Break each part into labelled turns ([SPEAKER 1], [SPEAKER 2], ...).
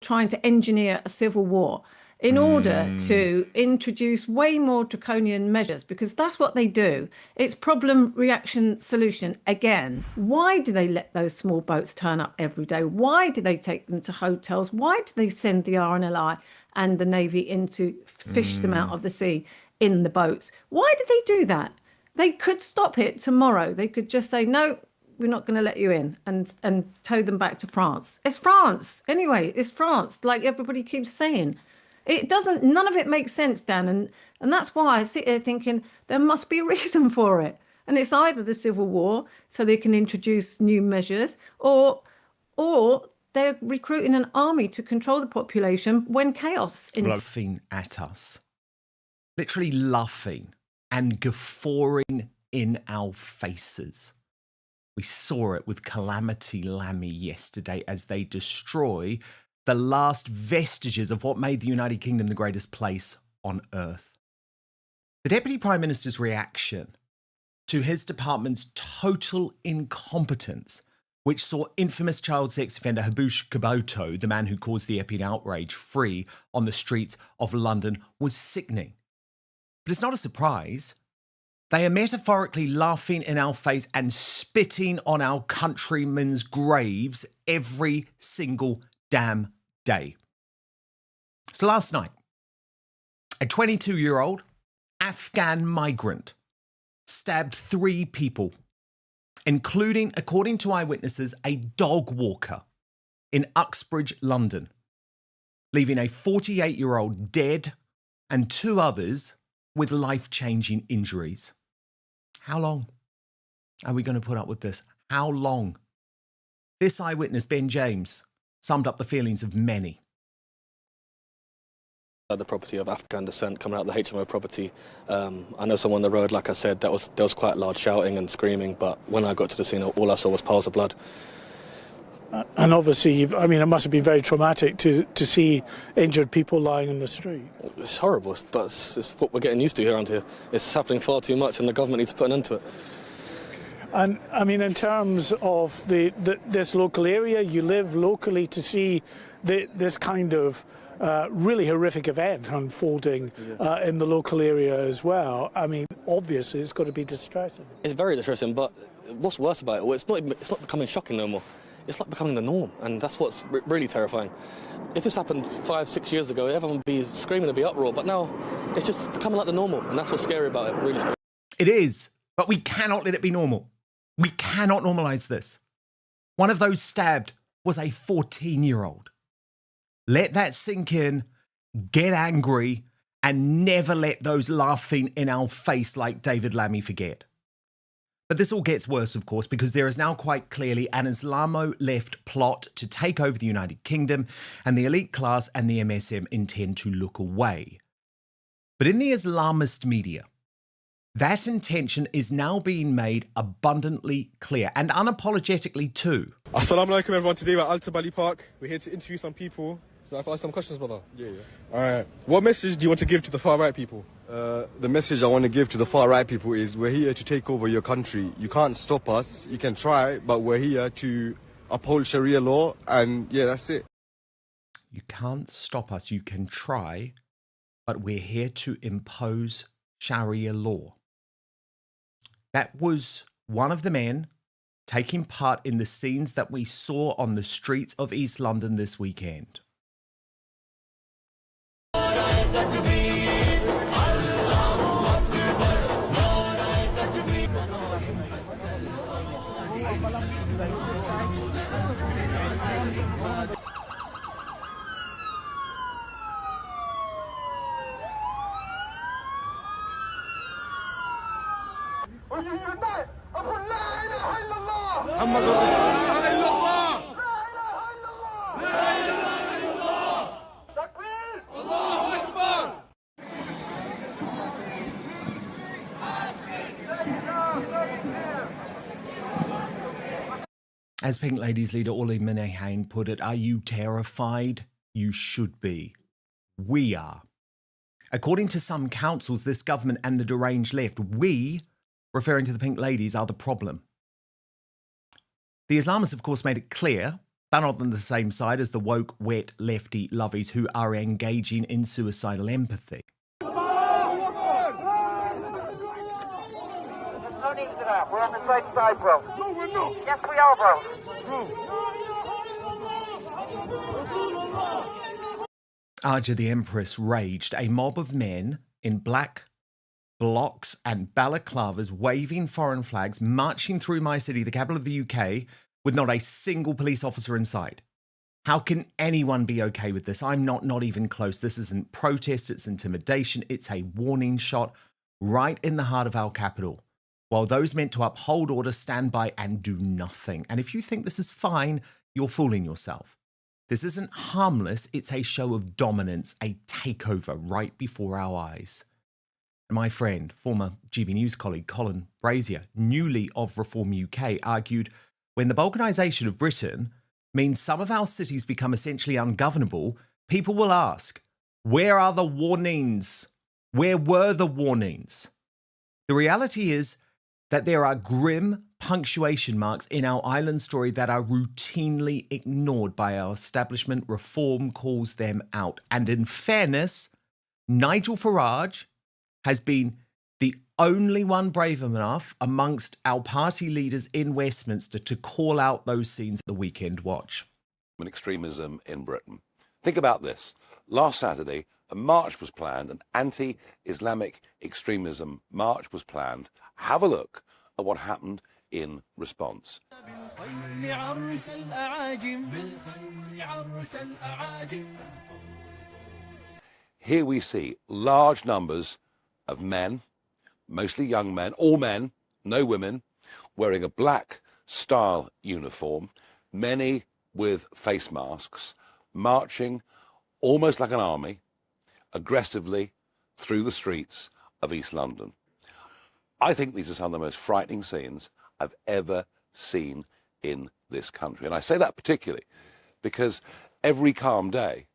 [SPEAKER 1] trying to engineer a civil war in order to introduce way more draconian measures, because that's what they do. It's problem, reaction, solution again. Why do they let those small boats turn up every day? Why do they take them to hotels? Why do they send the RNLI and the Navy in to fish them out of the sea in the boats? Why do they do that? They could stop it tomorrow. They could just say, no, we're not going to let you in, and tow them back to France. It's France. Anyway, it's France, like everybody keeps saying. It doesn't, none of it makes sense, Dan. And that's why I sit there thinking there must be a reason for it. And it's either the Civil War, so they can introduce new measures, or they're recruiting an army to control the population when chaos.
[SPEAKER 2] Laughing at us. Literally laughing and guffawing in our faces. We saw it with Calamity Lammy yesterday as they destroy the last vestiges of what made the United Kingdom the greatest place on earth. The Deputy Prime Minister's reaction to his department's total incompetence, which saw infamous child sex offender Habush Kaboto, the man who caused the epic outrage, free on the streets of London, was sickening. But it's not a surprise. They are metaphorically laughing in our face and spitting on our countrymen's graves every single damn day. So last night, a 22-year-old Afghan migrant stabbed 3 people, including, according to eyewitnesses, a dog walker in Uxbridge, London, leaving a 48-year-old dead and 2 others with life-changing injuries. How long are we going to put up with this? How long? This eyewitness, Ben James, summed up the feelings of many.
[SPEAKER 3] The property of Afghan descent coming out of the HMO property. I know someone on the road, like I said, there was quite loud shouting and screaming, but when I got to the scene, all I saw was piles of blood.
[SPEAKER 4] And obviously, I mean, it must have been very traumatic to see injured people lying in the street.
[SPEAKER 3] It's horrible, but it's what we're getting used to around here. It's happening far too much, and the government needs to put an end to it.
[SPEAKER 4] And, I mean, in terms of this local area, you live locally to see this kind of really horrific event unfolding in the local area as well. I mean, obviously, it's got to be distressing.
[SPEAKER 3] It's very distressing, but what's worse about it, well, it's not becoming shocking no more. It's like becoming the norm, and that's what's really terrifying. If this happened 5-6 years ago, everyone would be screaming, it'd be uproar, but now it's just becoming like the normal, and that's what's scary about it, really scary.
[SPEAKER 2] It is, but we cannot let it be normal. We cannot normalise this. One of those stabbed was a 14-year-old. Let that sink in, get angry, and never let those laughing in our face like David Lammy forget. But this all gets worse, of course, because there is now quite clearly an Islamo-left plot to take over the United Kingdom, and the elite class and the MSM intend to look away. But in the Islamist media, that intention is now being made abundantly clear, and unapologetically too.
[SPEAKER 5] Assalamu alaikum everyone, today we're at Alta Bali Park. We're here to interview some people. So I've asked some questions, brother. Yeah. Alright. What message do you want to give to the far right people?
[SPEAKER 6] The message I want to give to the far right people is we're here to take over your country. You can't stop us. You can try, but we're here to uphold Sharia law, and yeah, that's it.
[SPEAKER 2] You can't stop us. You can try, but we're here to impose Sharia law. That was one of the men taking part in the scenes that we saw on the streets of East London this weekend. As Pink Ladies leader Ollie Minehane put it, are you terrified? You should be. We are. According to some councils, this government and the deranged left, we, referring to the Pink Ladies, are the problem. The Islamists, of course, made it clear They're not on the same side as the woke, wet, lefty lovies who are engaging in suicidal empathy.
[SPEAKER 7] No need for that. We're on the same side, bro. No, we're not. Yes, we are, bro.
[SPEAKER 2] Arja the Empress raged. A mob of men in black blocks and balaclavas waving foreign flags marching through my city, the capital of the UK, with not a single police officer in sight. How can anyone be okay with this? I'm not even close. This isn't protest, it's intimidation. It's a warning shot right in the heart of our capital. While those meant to uphold order stand by and do nothing. And if you think this is fine, you're fooling yourself. This isn't harmless, it's a show of dominance, a takeover right before our eyes. And my friend, former GB News colleague Colin Brazier, newly of Reform UK, argued when the balkanisation of Britain means some of our cities become essentially ungovernable, people will ask, where are the warnings? Where were the warnings? The reality is that there are grim punctuation marks in our island story that are routinely ignored by our establishment. Reform calls them out. And in fairness, Nigel Farage has been the only one brave enough amongst our party leaders in Westminster to call out those scenes at the Weekend Watch.
[SPEAKER 8] Extremism in Britain. Think about this. Last Saturday, a march was planned, an anti-Islamic extremism march was planned. Have a look at what happened in response. Here we see large numbers of men, mostly young men, all men, no women, wearing a black style uniform, many with face masks, marching almost like an army, aggressively through the streets of East London. I think these are some of the most frightening scenes I've ever seen in this country. And I say that particularly because every calm day,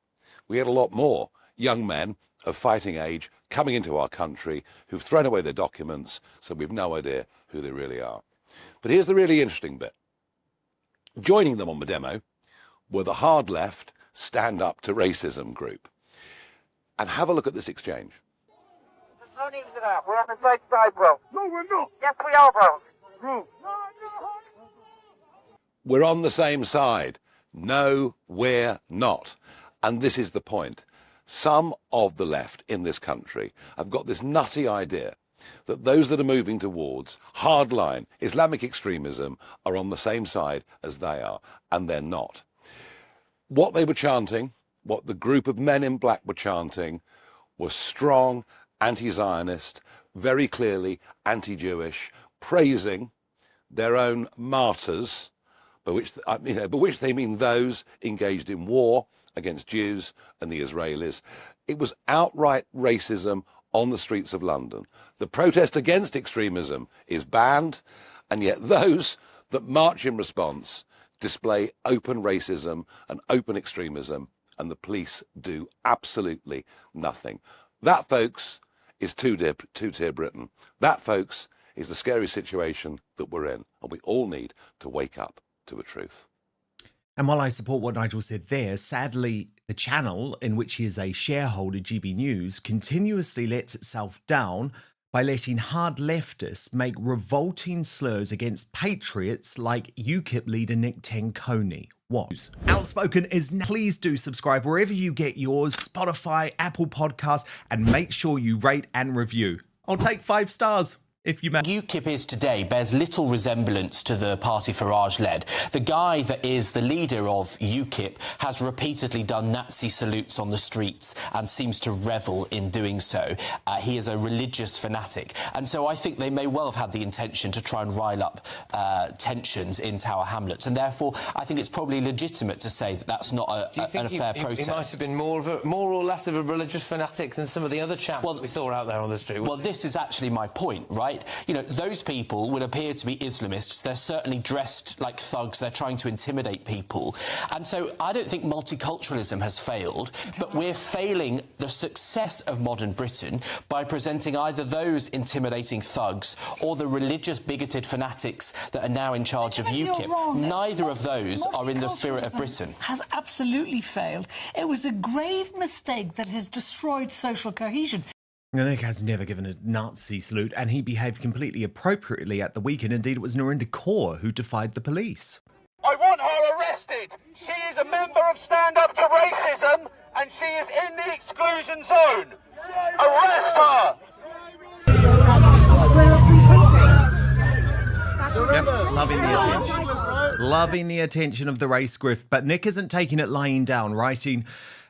[SPEAKER 8] we had a lot more young men of fighting age coming into our country who've thrown away their documents, so we've no idea who they really are. But here's the really interesting bit. Joining them on the demo were the hard left Stand Up to Racism group. And have a look at this exchange.
[SPEAKER 7] There's no need for that. We're on the same side, bro. No, we're not. Yes, we are, bro.
[SPEAKER 8] We're on the same side. No, we're not. And this is the point. Some of the left in this country have got this nutty idea that those that are moving towards hardline Islamic extremism are on the same side as they are, and they're not. What they were chanting, what the group of men in black were chanting, was strong, anti-Zionist, very clearly anti-Jewish, praising their own martyrs, by which they mean those engaged in war against Jews and the Israelis. It was outright racism on the streets of London. The protest against extremism is banned, and yet those that march in response display open racism and open extremism, and the police do absolutely nothing. That, folks, is two-tier Britain. That, folks, is the scary situation that we're in, and we all need to wake up to the truth.
[SPEAKER 2] And while I support what Nigel said there, sadly, the channel in which he is a shareholder, GB News, continuously lets itself down by letting hard leftists make revolting slurs against patriots like UKIP leader Nick Tenconi. What? Outspoken is now. Please do subscribe wherever you get yours, Spotify, Apple Podcasts, and make sure you rate and review. I'll take 5 stars. If you may.
[SPEAKER 9] UKIP is today bears little resemblance to the party Farage led. The guy that is the leader of UKIP has repeatedly done Nazi salutes on the streets and seems to revel in doing so. He is a religious fanatic. And so I think they may well have had the intention to try and rile up tensions in Tower Hamlets. And therefore, I think it's probably legitimate to say that that's not a fair protest.
[SPEAKER 10] He might have been more or less of a religious fanatic than some of the other chaps we saw out there on the street.
[SPEAKER 9] Well, this is actually my point, right? right? You know, those people would appear to be Islamists. They're certainly dressed like thugs. They're trying to intimidate people. And so I don't think multiculturalism has failed, but we're failing the success of modern Britain by presenting either those intimidating thugs or the religious bigoted fanatics that are now in charge of UKIP. Neither of those are in the spirit of Britain.
[SPEAKER 10] Has absolutely failed. It was a grave mistake that has destroyed social cohesion.
[SPEAKER 2] Nick has never given a Nazi salute, and he behaved completely appropriately at the weekend. Indeed, it was Narinder Kaur who defied the police.
[SPEAKER 7] I want her arrested. She is a member of Stand Up to Racism, and she is in the exclusion zone. Arrest her!
[SPEAKER 2] Yep, loving the attention. Loving the attention of the race grift, but Nick isn't taking it lying down, writing,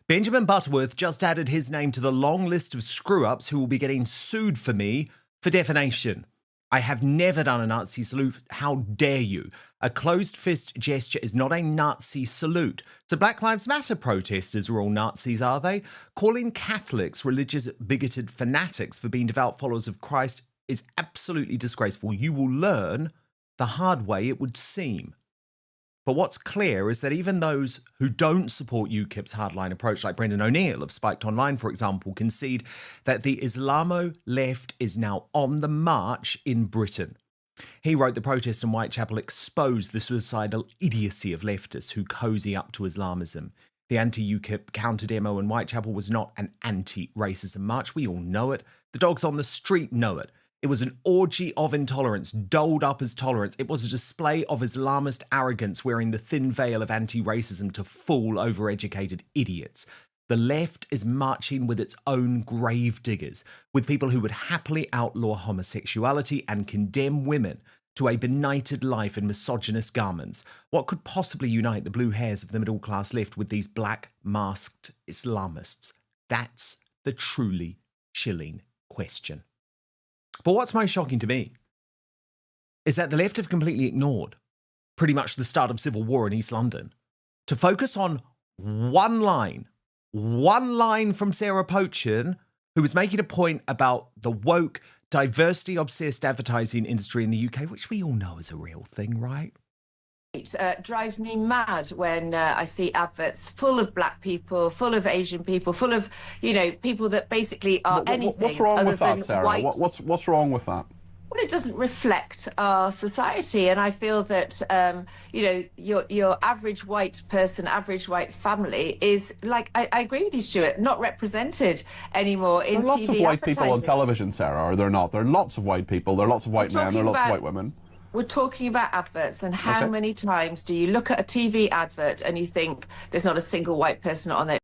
[SPEAKER 2] Benjamin Butterworth just added his name to the long list of screw-ups who will be getting sued for me for defamation. I have never done a Nazi salute. How dare you? A closed fist gesture is not a Nazi salute. So Black Lives Matter protesters are all Nazis, are they? Calling Catholics religious bigoted fanatics for being devout followers of Christ is absolutely disgraceful. You will learn the hard way, it would seem. But what's clear is that even those who don't support UKIP's hardline approach, like Brendan O'Neill of Spiked Online, for example, concede that the Islamo left is now on the march in Britain. He wrote the protest in Whitechapel exposed the suicidal idiocy of leftists who cozy up to Islamism. The anti-UKIP counter-demo in Whitechapel was not an anti-racism march. We all know it. The dogs on the street know it. It was an orgy of intolerance, doled up as tolerance. It was a display of Islamist arrogance wearing the thin veil of anti-racism to fool overeducated idiots. The left is marching with its own grave diggers, with people who would happily outlaw homosexuality and condemn women to a benighted life in misogynist garments. What could possibly unite the blue hairs of the middle-class left with these black masked Islamists? That's the truly chilling question. But what's most shocking to me is that the left have completely ignored pretty much the start of civil war in East London to focus on one line from Sarah Pochin, who was making a point about the woke, diversity-obsessed advertising industry in the UK, which we all know is a real thing, right?
[SPEAKER 11] It drives me mad when I see adverts full of black people, full of Asian people, full of, you know, people that basically are anything.
[SPEAKER 12] What's wrong with that, Sarah? What's wrong with that?
[SPEAKER 11] Well, it doesn't reflect our society, and I feel that you know, your average white person, average white family is like, I agree with you, Stuart, not represented anymore in TV.
[SPEAKER 12] There are lots of white people on television, Sarah, are there not? There are lots of white people. There are lots of white men. There are lots of white women.
[SPEAKER 11] We're talking about adverts, and how many times do you look at a TV advert and you think there's not a single white person on it?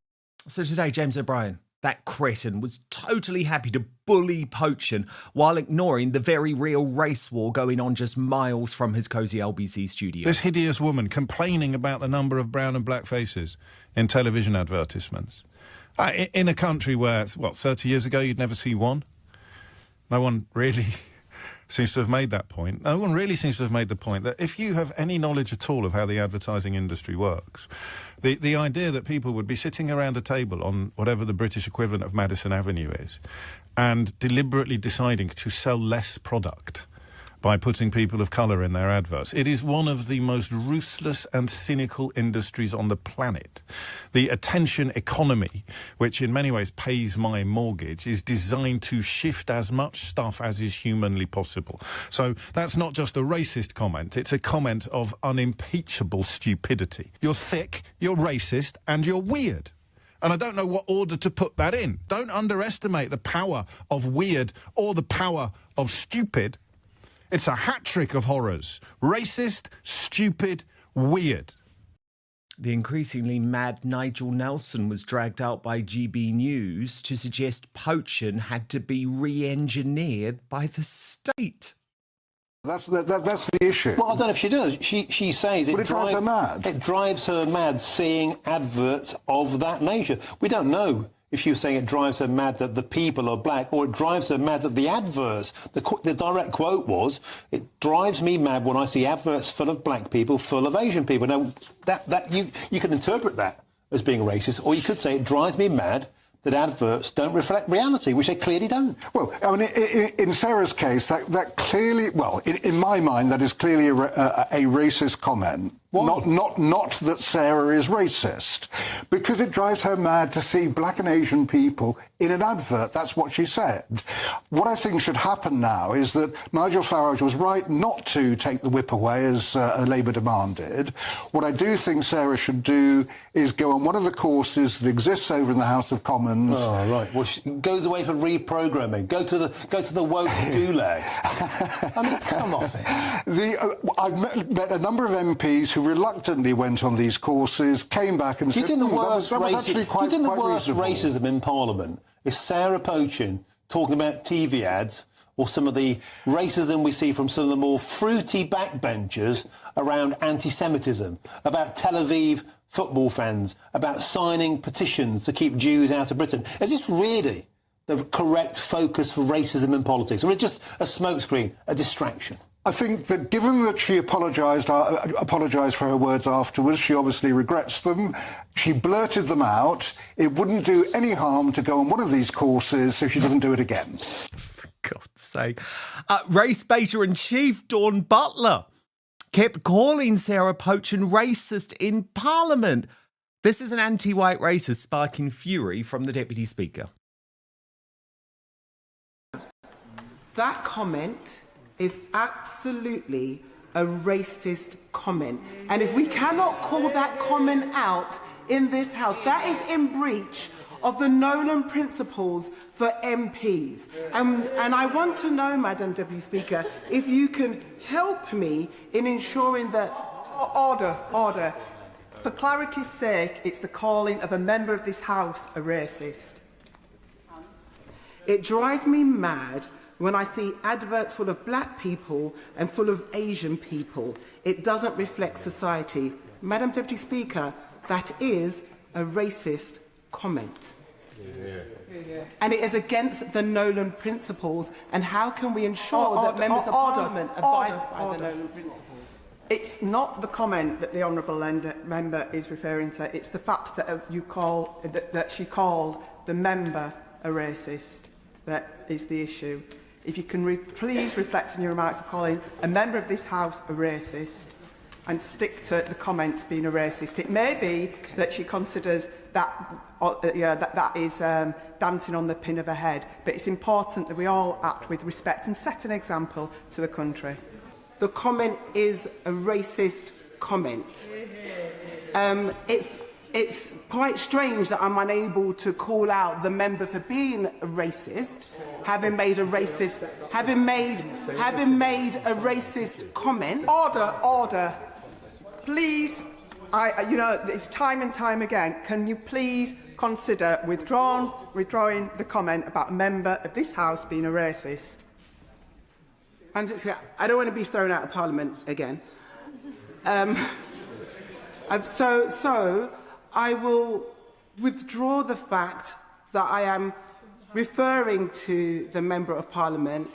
[SPEAKER 2] So today, James O'Brien, that cretin, was totally happy to bully Pochin while ignoring the very real race war going on just miles from his cosy LBC studio.
[SPEAKER 13] This hideous woman complaining about the number of brown and black faces in television advertisements. In a country where, what, 30 years ago you'd never see one? No one really seems to have made that point. No one really seems to have made the point that if you have any knowledge at all of how the advertising industry works, the idea that people would be sitting around a table on whatever the British equivalent of Madison Avenue is and deliberately deciding to sell less product by putting people of colour in their adverts. It is one of the most ruthless and cynical industries on the planet. The attention economy, which in many ways pays my mortgage, is designed to shift as much stuff as is humanly possible. So that's not just a racist comment, it's a comment of unimpeachable stupidity. You're thick, you're racist, and you're weird. And I don't know what order to put that in. Don't underestimate the power of weird or the power of stupid. It's a hat-trick of horrors. Racist, stupid, weird.
[SPEAKER 2] The increasingly mad Nigel Nelson was dragged out by GB News to suggest Pochin had to be re-engineered by the state.
[SPEAKER 12] That's the issue.
[SPEAKER 14] Well, I don't know if she does. She says
[SPEAKER 12] it drives her mad.
[SPEAKER 14] It drives her mad seeing adverts of that nature. We don't know if she was saying it drives her mad that the people are black, or it drives her mad that the adverts, the direct quote was, it drives me mad when I see adverts full of black people, full of Asian people. Now, you can interpret that as being racist, or you could say it drives me mad that adverts don't reflect reality, which they clearly don't.
[SPEAKER 15] Well, I mean, in Sarah's case, that clearly, well, in my mind, that is clearly a racist comment.
[SPEAKER 14] Why?
[SPEAKER 15] Not that Sarah is racist, because it drives her mad to see black and Asian people in an advert. That's what she said. What I think should happen now is that Nigel Farage was right not to take the whip away as Labour demanded. What I do think Sarah should do is go on one of the courses that exists over in the House of Commons.
[SPEAKER 14] Oh, right. Well, she goes away for reprogramming. Go to the woke gulag. I mean, come off it.
[SPEAKER 15] I've met a number of MPs who reluctantly went on these courses, came back and
[SPEAKER 14] do you
[SPEAKER 15] said,
[SPEAKER 14] think the worst
[SPEAKER 15] reasonable."
[SPEAKER 14] racism in Parliament is Sarah Pochen talking about TV ads, or some of the racism we see from some of the more fruity backbenchers around anti-Semitism, about Tel Aviv football fans, about signing petitions to keep Jews out of Britain? Is this really the correct focus for racism in politics, or is it just a smokescreen, a distraction?
[SPEAKER 15] I think that given that she apologised for her words afterwards, she obviously regrets them. She blurted them out. It wouldn't do any harm to go on one of these courses so she doesn't do it again.
[SPEAKER 2] For God's sake. Race baiter in chief Dawn Butler kept calling Sarah Pochen racist in Parliament. This is an anti-white racist sparking fury from the Deputy Speaker.
[SPEAKER 16] That comment is absolutely a racist comment. And if we cannot call that comment out in this House, that is in breach of the Nolan principles for MPs. And I want to know, Madam Deputy Speaker, if you can help me in ensuring that...
[SPEAKER 17] Order. For clarity's sake, it's the calling of a member of this House a racist.
[SPEAKER 16] It drives me mad when I see adverts full of black people and full of Asian people. It doesn't reflect society. Madam Deputy Speaker, that is a racist comment. Yeah. And it is against the Nolan principles. And how can we ensure that members of Parliament abide by the Nolan principles?
[SPEAKER 17] It's not the comment that the honourable member is referring to. It's the fact that that she called the member a racist. That is the issue. If you can please reflect on your remarks of calling a member of this House a racist and stick to the comments being a racist. It may be that she considers that that is dancing on the pin of her head, but it's important that we all act with respect and set an example to the country.
[SPEAKER 16] The comment is a racist comment. It's quite strange that I'm unable to call out the member for being a racist, having made a racist comment.
[SPEAKER 17] Order. Please, it's time and time again. Can you please consider withdrawing the comment about a member of this House being a racist?
[SPEAKER 16] And I don't want to be thrown out of Parliament again. So I will withdraw the fact that I am referring to the Member of Parliament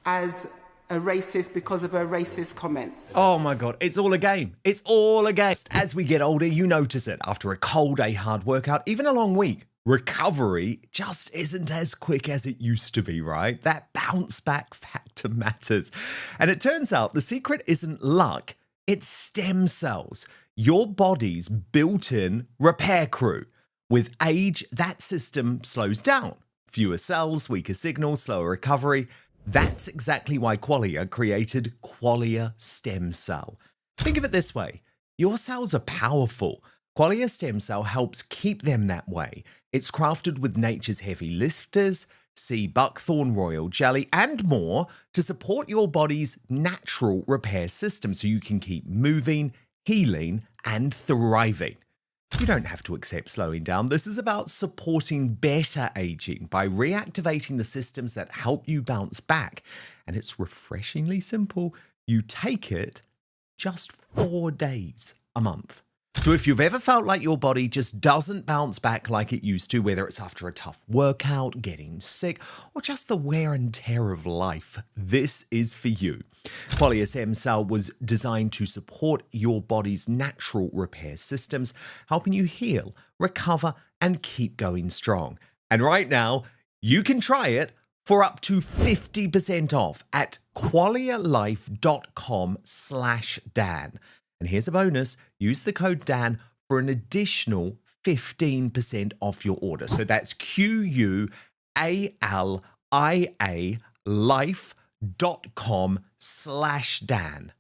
[SPEAKER 16] as a racist because of her racist comments.
[SPEAKER 2] Oh my God, it's all a game. It's all a game. As we get older, you notice it. After a cold day, hard workout, even a long week, recovery just isn't as quick as it used to be, right? That bounce back factor matters. And it turns out the secret isn't luck, it's stem cells. Your body's built-in repair crew. With age, that system slows down. Fewer cells, weaker signals, slower recovery. That's exactly why Qualia created Qualia Stem Cell. Think of it this way. Your cells are powerful. Qualia Stem Cell helps keep them that way. It's crafted with nature's heavy lifters, sea buckthorn, royal jelly, and more to support your body's natural repair system so you can keep moving, healing, and thriving. You don't have to accept slowing down. This is about supporting better aging by reactivating the systems that help you bounce back. And it's refreshingly simple. You take it just 4 days a month. So if you've ever felt like your body just doesn't bounce back like it used to, whether it's after a tough workout, getting sick, or just the wear and tear of life, this is for you. Qualia Stem Cell was designed to support your body's natural repair systems, helping you heal, recover, and keep going strong. And right now, you can try it for up to 50% off at qualialife.com/Dan. And here's a bonus. Use the code Dan for an additional 15% off your order. So that's QUALIA life.com/Dan.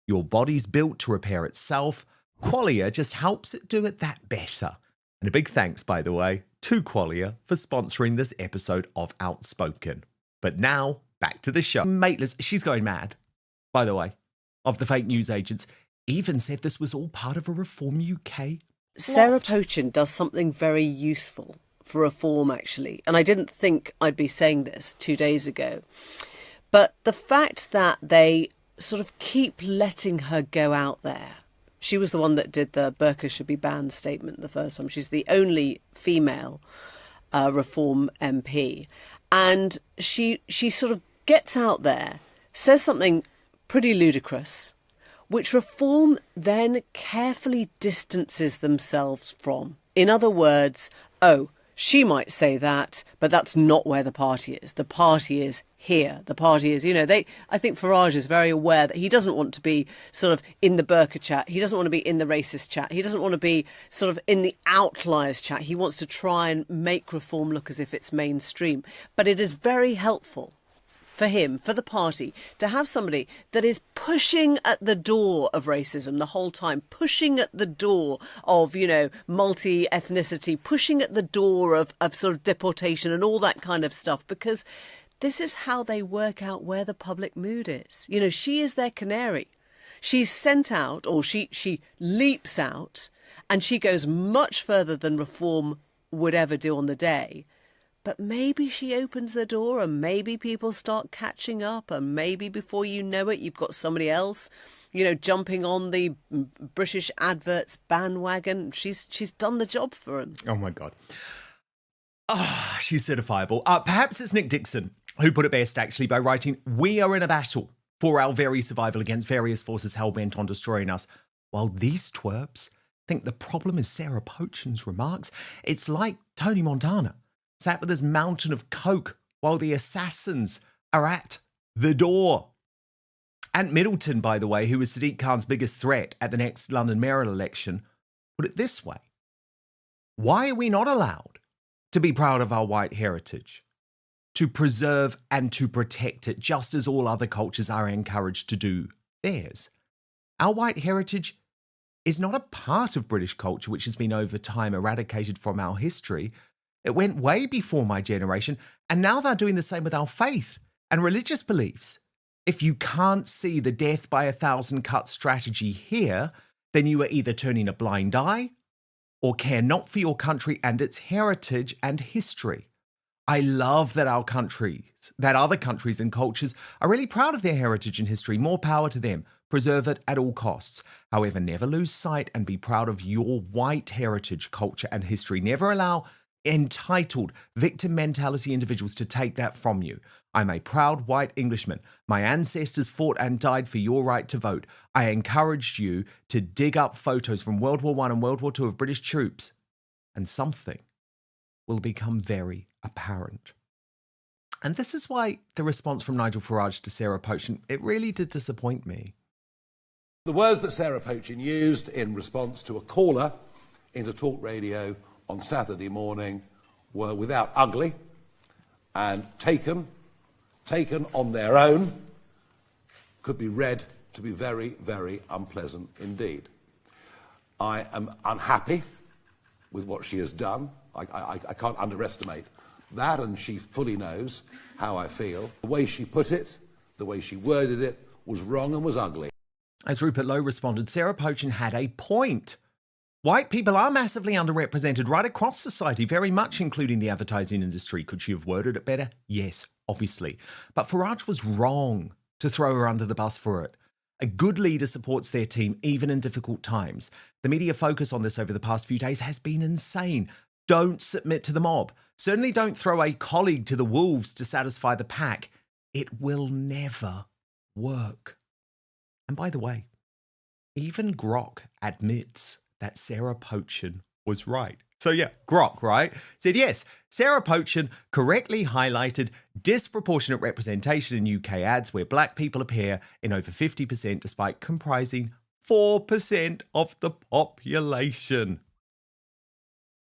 [SPEAKER 2] Your body's built to repair itself. Qualia just helps it do it that better. And a big thanks, by the way, to Qualia for sponsoring this episode of Outspoken. But now, back to the show. Mateless, she's going mad, by the way, of the fake news agents. Even said this was all part of a Reform UK.
[SPEAKER 18] Sarah Pochin does something very useful for Reform, actually. And I didn't think I'd be saying this 2 days ago. But the fact that they sort of keep letting her go out there. She was the one that did the burqa should be banned statement the first time. She's the only female Reform MP. And she sort of gets out there, says something pretty ludicrous, which Reform then carefully distances themselves from. In other words, oh, she might say that, but that's not where the party is. The party is here. The party is, I think Farage is very aware that he doesn't want to be sort of in the burqa chat. He doesn't want to be in the racist chat. He doesn't want to be sort of in the outliers chat. He wants to try and make Reform look as if it's mainstream. But it is very helpful for him, for the party, to have somebody that is pushing at the door of racism the whole time, pushing at the door of, multi-ethnicity, pushing at the door of sort of deportation and all that kind of stuff, because this is how they work out where the public mood is. She is their canary. She's sent out, or she leaps out, and she goes much further than Reform would ever do on the day. But maybe she opens the door and maybe people start catching up, and maybe before you know it, you've got somebody else, jumping on the British adverts bandwagon. She's done the job for him.
[SPEAKER 2] Oh, my God. Oh, she's certifiable. Perhaps it's Nick Dixon who put it best, actually, by writing, "We are in a battle for our very survival against various forces hell-bent on destroying us, while these twerps think the problem is Sarah Pochin's remarks. It's like Tony Montana sat with his mountain of coke while the assassins are at the door." Ant Middleton, by the way, who was Sadiq Khan's biggest threat at the next London mayoral election, put it this way: why are we not allowed to be proud of our white heritage, to preserve and to protect it, just as all other cultures are encouraged to do theirs? Our white heritage is not a part of British culture, which has been over time eradicated from our history. It went way before my generation, and now they're doing the same with our faith and religious beliefs. If you can't see the death by 1,000 cuts strategy here, then you are either turning a blind eye or care not for your country and its heritage and history. I love that our countries, that other countries and cultures are really proud of their heritage and history. More power to them. Preserve it at all costs. However, never lose sight and be proud of your white heritage, culture, and history. Never allow entitled victim mentality individuals to take that from you. I'm a proud white Englishman. My ancestors fought and died for your right to vote. I encouraged you to dig up photos from World War I and World War II of British troops, and something will become very apparent. And this is why the response from Nigel Farage to Sarah Pochin, it really did disappoint me.
[SPEAKER 8] The words that Sarah Pochin used in response to a caller into talk radio on Saturday morning were without ugly, and taken on their own, could be read to be very, very unpleasant indeed. I am unhappy with what she has done. I can't underestimate that, and she fully knows how I feel. The way she put it, the way she worded it, was wrong and was ugly.
[SPEAKER 2] As Rupert Lowe responded, Sarah Pochin had a point. White people are massively underrepresented right across society, very much including the advertising industry. Could she have worded it better? Yes, obviously. But Farage was wrong to throw her under the bus for it. A good leader supports their team even in difficult times. The media focus on this over the past few days has been insane. Don't submit to the mob. Certainly don't throw a colleague to the wolves to satisfy the pack. It will never work. And by the way, even Grok admits that Sarah Pochin was right. So yeah, Grok, right? Said yes, Sarah Pochen correctly highlighted disproportionate representation in UK ads where black people appear in over 50% despite comprising 4% of the population.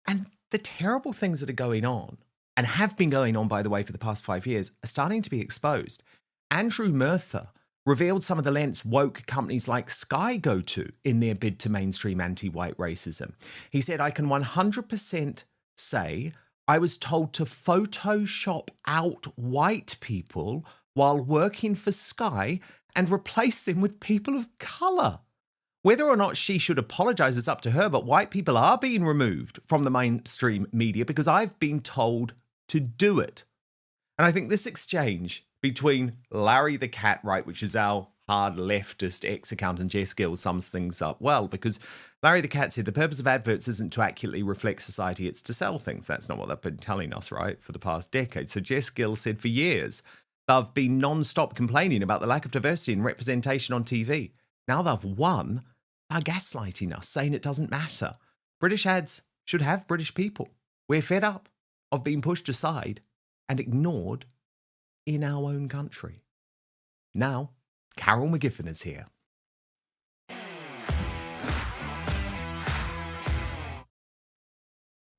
[SPEAKER 2] And the terrible things that are going on, and have been going on, by the way, for the past 5 years, are starting to be exposed. Andrew Murtha revealed some of the lengths woke companies like Sky go to in their bid to mainstream anti-white racism. He said, I can 100% say I was told to Photoshop out white people while working for Sky and replace them with people of colour. Whether or not she should apologise is up to her, but white people are being removed from the mainstream media because I've been told to do it. And I think this exchange between Larry the Cat, right, which is our hard leftist ex-accountant Jess Gill, sums things up well, because Larry the Cat said the purpose of adverts isn't to accurately reflect society, it's to sell things. That's not what they've been telling us, right, for the past decade. So Jess Gill said for years, they've been non-stop complaining about the lack of diversity and representation on TV. Now they've won by gaslighting us, saying it doesn't matter. British ads should have British people. We're fed up of being pushed aside and ignored in our own country. Now, Carol McGiffin is here.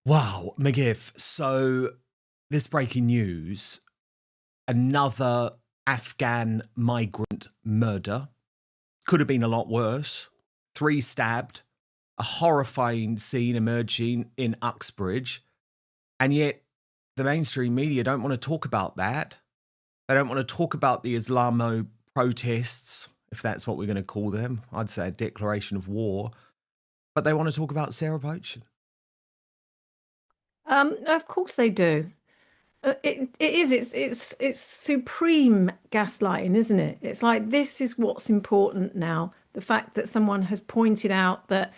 [SPEAKER 2] Wow, McGiff. So, this breaking news, another Afghan migrant murder. Could have been a lot worse. 3 stabbed. A horrifying scene emerging in Uxbridge. And yet, the mainstream media don't want to talk about that. They don't want to talk about the Islamo protests, if that's what we're going to call them. I'd say a declaration of war. But they want to talk about Sarah Pochen.
[SPEAKER 1] Of course they do. It's supreme gaslighting, isn't it? It's like, this is what's important now. The fact that someone has pointed out that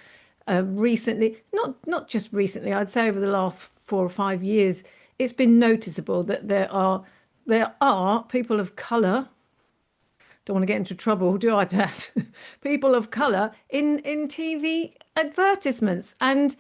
[SPEAKER 1] recently, not just recently, I'd say over the last 4 or 5 years, it's been noticeable that there are people of colour. Don't want to get into trouble, do I, Dad? People of colour in TV advertisements, and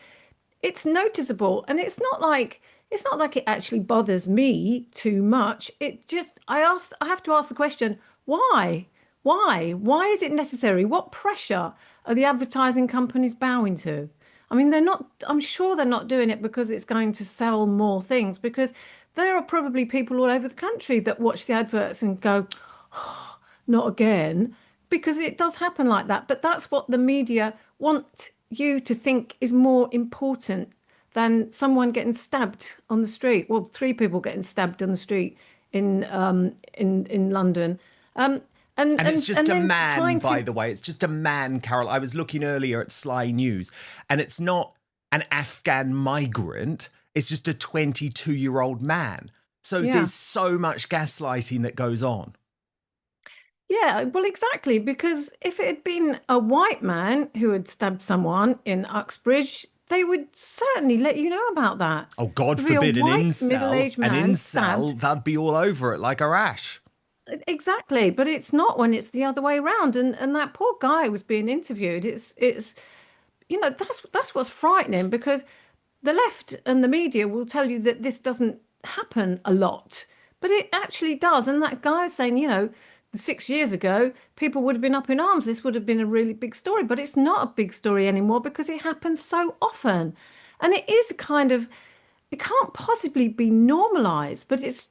[SPEAKER 1] it's noticeable. And it's not like it actually bothers me too much. It just, I have to ask the question, why? Why is it necessary? What pressure are the advertising companies bowing to? I mean, I'm sure they're not doing it because it's going to sell more things, because there are probably people all over the country that watch the adverts and go, oh, not again, because it does happen like that. But that's what the media want you to think is more important than someone getting stabbed on the street. Well, 3 people getting stabbed on the street in London. And
[SPEAKER 2] it's just a man, by the way. It's just a man, Carol. I was looking earlier at Sly News, and it's not an Afghan migrant. It's just a 22-year-old man. So there's so much gaslighting that goes on.
[SPEAKER 1] Yeah, well, exactly. Because if it had been a white man who had stabbed someone in Uxbridge, they would certainly let you know about that.
[SPEAKER 2] Oh, God forbid, an incel, they'd be all over it like a rash.
[SPEAKER 1] Exactly, but it's not when it's the other way around. And that poor guy was being interviewed. It's that's what's frightening, because the left and the media will tell you that this doesn't happen a lot, but it actually does. And that guy is saying, 6 years ago, people would have been up in arms. This would have been a really big story, but it's not a big story anymore because it happens so often. And it is it can't possibly be normalized, but it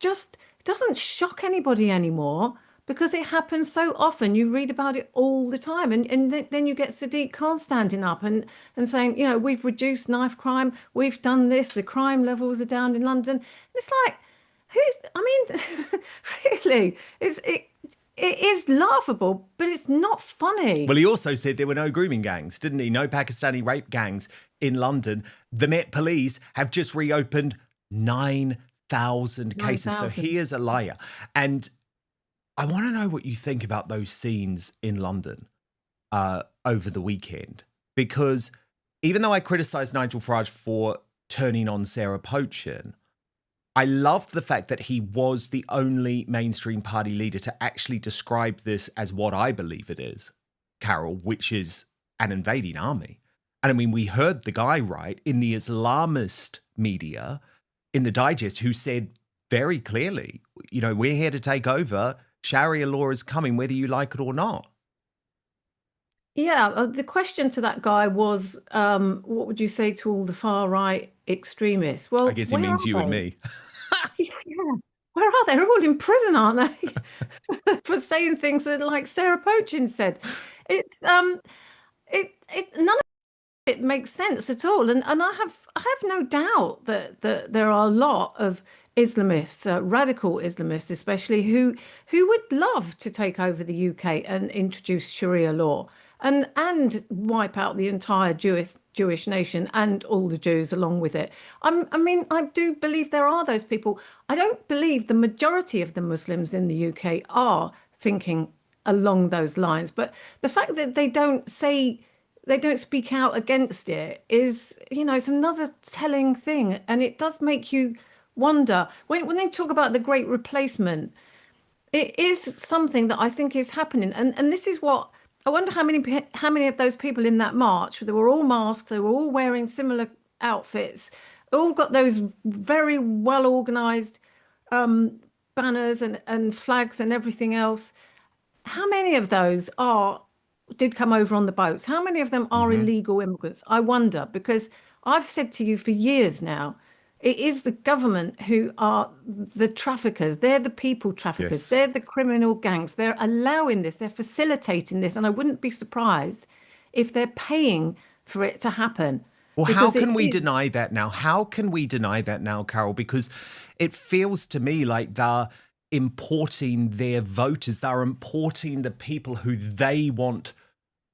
[SPEAKER 1] doesn't shock anybody anymore because it happens so often. You read about it all the time. And then you get Sadiq Khan standing up and saying, we've reduced knife crime. We've done this. The crime levels are down in London. It's like, really, it is laughable, but it's not funny.
[SPEAKER 2] Well, he also said there were no grooming gangs, didn't he? No Pakistani rape gangs in London. The Met Police have just reopened 9,000 cases. So he is a liar. And I want to know what you think about those scenes in London over the weekend. Because even though I criticised Nigel Farage for turning on Sarah Pochen, I loved the fact that he was the only mainstream party leader to actually describe this as what I believe it is, Carol, which is an invading army. And I mean, we heard the guy, right, in the Islamist media, in the Digest, who said very clearly, we're here to take over. Sharia law is coming, whether you like it or not.
[SPEAKER 1] Yeah, the question to that guy was, what would you say to all the far right extremists? Well,
[SPEAKER 2] I guess he means you and me.
[SPEAKER 1] Yeah, where are they? They're all in prison, aren't they? For saying things that, like Sarah Pochin said. It's none of it makes sense at all. And I have no doubt that there are a lot of Islamists, radical Islamists especially, who would love to take over the UK and introduce Sharia law and wipe out the entire Jewish nation and all the Jews along with it. I mean, I do believe there are those people. I don't believe the majority of the Muslims in the UK are thinking along those lines. But the fact that they don't speak out against it is, it's another telling thing. And it does make you wonder when they talk about the great replacement. It is something that I think is happening. And this is what I wonder how many of those people in that march, they were all masked, they were all wearing similar outfits, all got those very well organized banners and flags and everything else. How many of those did come over on the boats? How many of them are illegal immigrants? I wonder, because I've said to you for years now, it is the government who are the traffickers. They're the people traffickers.
[SPEAKER 2] Yes.
[SPEAKER 1] They're the criminal gangs. They're allowing this. They're facilitating this. And I wouldn't be surprised if they're paying for it to happen.
[SPEAKER 2] Well, how can we deny that now? How can we deny that now, Carol? Because it feels to me like they're importing their voters. They're importing the people who they want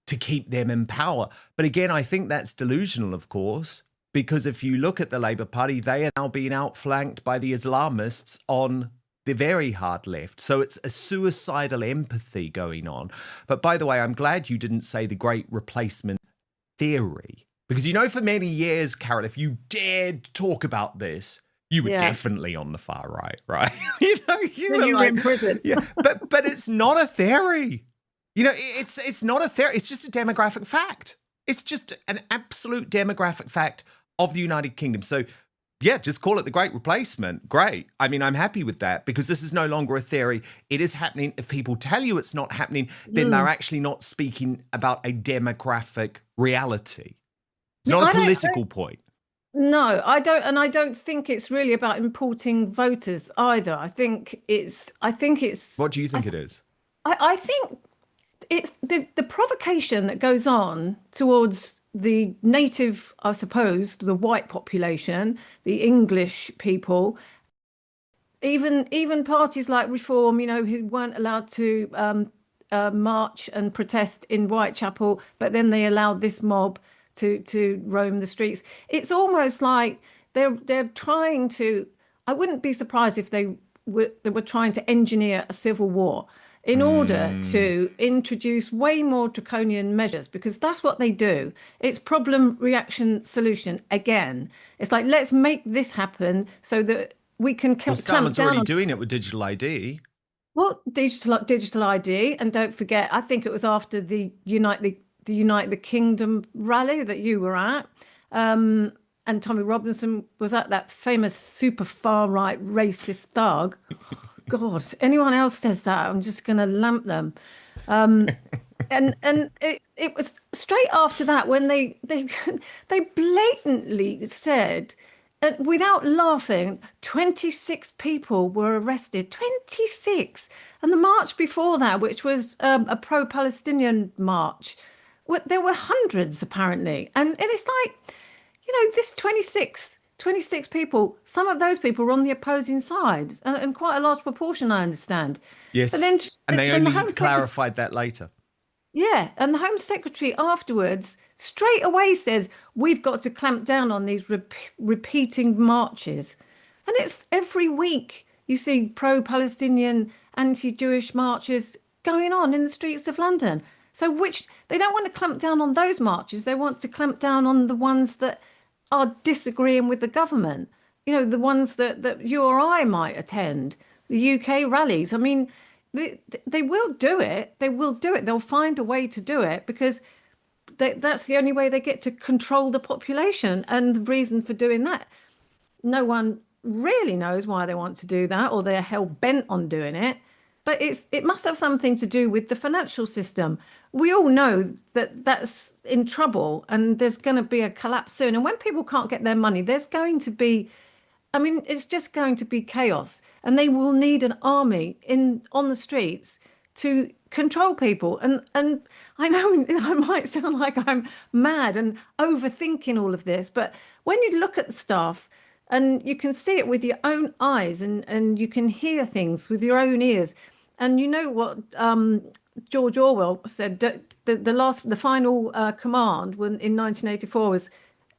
[SPEAKER 2] to keep them in power. But again, I think that's delusional, of course, because if you look at the Labour Party, they are now being outflanked by the Islamists on the very hard left. So it's a suicidal empathy going on. But by the way, I'm glad you didn't say the great replacement theory, because, for many years, Carol, if you dared talk about this, you were definitely on the far right, right? you were
[SPEAKER 1] in prison.
[SPEAKER 2] Yeah, but it's not a theory. It's not a theory. It's just a demographic fact. It's just an absolute demographic fact of the United Kingdom. So, yeah, just call it the Great Replacement. Great. I mean, I'm happy with that because this is no longer a theory. It is happening. If people tell you it's not happening, then they're actually not speaking about a demographic reality. It's not a political point.
[SPEAKER 1] No, I don't, and I don't think it's really about importing voters either. I think it's.
[SPEAKER 2] What do you think it is?
[SPEAKER 1] I think it's the provocation that goes on towards the native, I suppose, the white population, the English people, even parties like Reform, who weren't allowed to march and protest in Whitechapel, but then they allowed this mob to roam the streets. It's almost like they're trying to. I wouldn't be surprised if they were trying to engineer a civil war in order to introduce way more draconian measures, because that's what they do. It's problem, reaction, solution. Again, it's like, let's make this happen so that we can clamp down.
[SPEAKER 2] Starmer's already doing it with digital ID.
[SPEAKER 1] Well, digital ID, and don't forget, I think it was after the Unite the Kingdom rally that you were at, and Tommy Robinson was at, that famous super far right racist thug. God, anyone else says that, I'm just going to lamp them. And it was straight after that when they blatantly said, without laughing, 26 people were arrested. 26. And the march before that, which was a pro-Palestinian march, there were hundreds apparently. And it's like, this 26 people, some of those people were on the opposing side, and quite a large proportion, I understand.
[SPEAKER 2] Yes, and they only clarified that later.
[SPEAKER 1] Yeah, and the Home Secretary afterwards straight away says, we've got to clamp down on these repeating marches. And it's every week you see pro-Palestinian, anti-Jewish marches going on in the streets of London. So they don't want to clamp down on those marches, they want to clamp down on the ones that are disagreeing with the government, the ones that you or I might attend, the UK rallies. I mean, they will do it. They will do it. They'll find a way to do it, because that's the only way they get to control the population. And the reason for doing that, no one really knows why they want to do that, or they're hell bent on doing it. But it must have something to do with the financial system. We all know that that's in trouble, and there's going to be a collapse soon. And when people can't get their money, there's going to be, I mean, it's just going to be chaos. And they will need an army on the streets to control people. And I know I might sound like I'm mad and overthinking all of this, but when you look at the stuff and you can see it with your own eyes, and you can hear things with your own ears. And you know what George Orwell said, the final command in 1984 was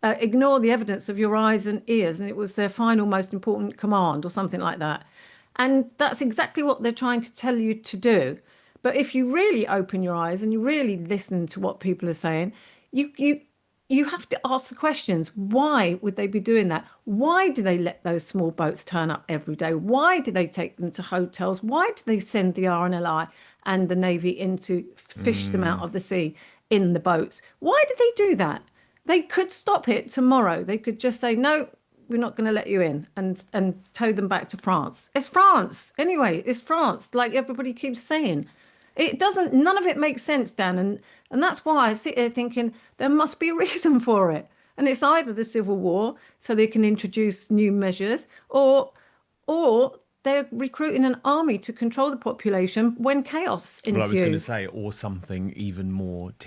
[SPEAKER 1] ignore the evidence of your eyes and ears. And it was their final most important command, or something like that. And that's exactly what they're trying to tell you to do. But if you really open your eyes and you really listen to what people are saying, you have to ask the questions. Why would they be doing that? Why do they let those small boats turn up every day? Why do they take them to hotels? Why do they send the RNLI and the Navy in to fish them out of the sea in the boats? Why do they do that? They could stop it tomorrow. They could just say, no, we're not going to let you in, and tow them back to France. It's France. Anyway, it's France, like everybody keeps saying. It doesn't, none of it makes sense, Dan. And that's why I sit there thinking there must be a reason for it. And it's either the Civil War, so they can introduce new measures, or they're recruiting an army to control the population when chaos ensues.
[SPEAKER 2] Well, I was going to say, or something even more terrible.